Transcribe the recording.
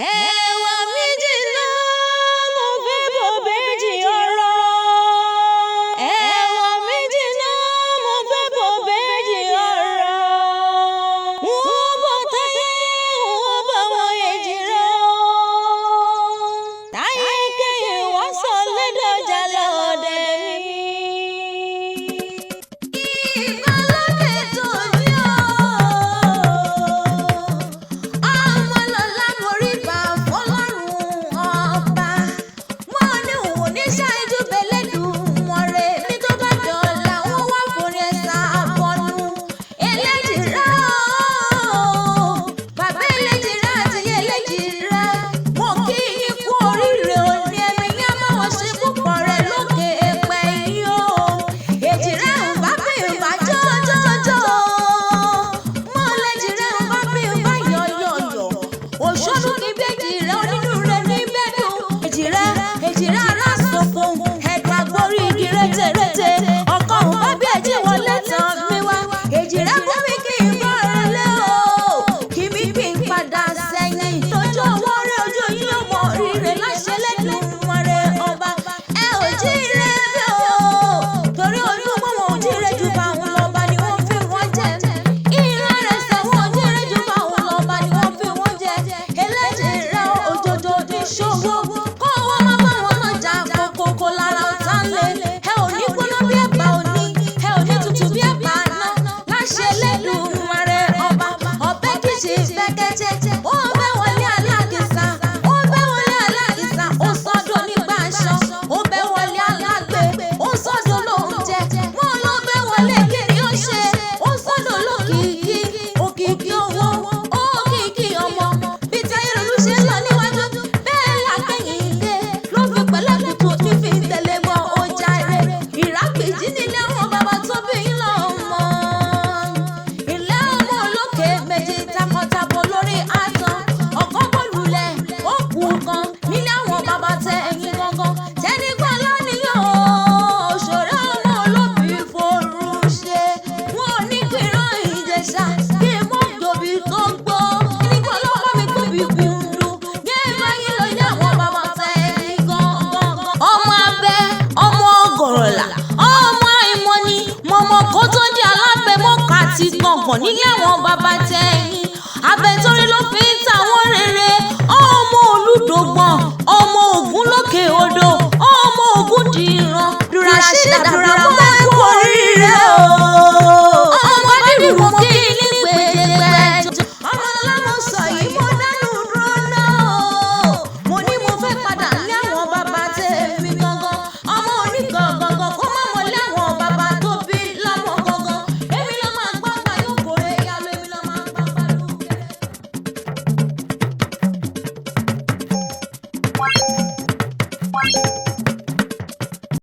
ẹwà méjì náà mo fẹ́ bọ̀ bẹ́jì ọ̀rọ̀. ẹwà méjì náà mo fẹ́ bọ̀ bẹ́jì ọ̀rọ̀. wọ́n bọ̀ táyé wọ́n bá wọn èjì rẹ̀ o. táyé kẹ́yìn wọ́n sọ lẹ́dọ̀jà lọ́dẹ mi. ìbálòpọ̀ tó ní o. nílé àwọn bàbá tẹ̀yìn abẹ́tórí ló fi ń tàwọn rere ọmọ olùdógbọ̀n ọmọ Ògún lókè odò ọmọ Ògún dìran Rasheedat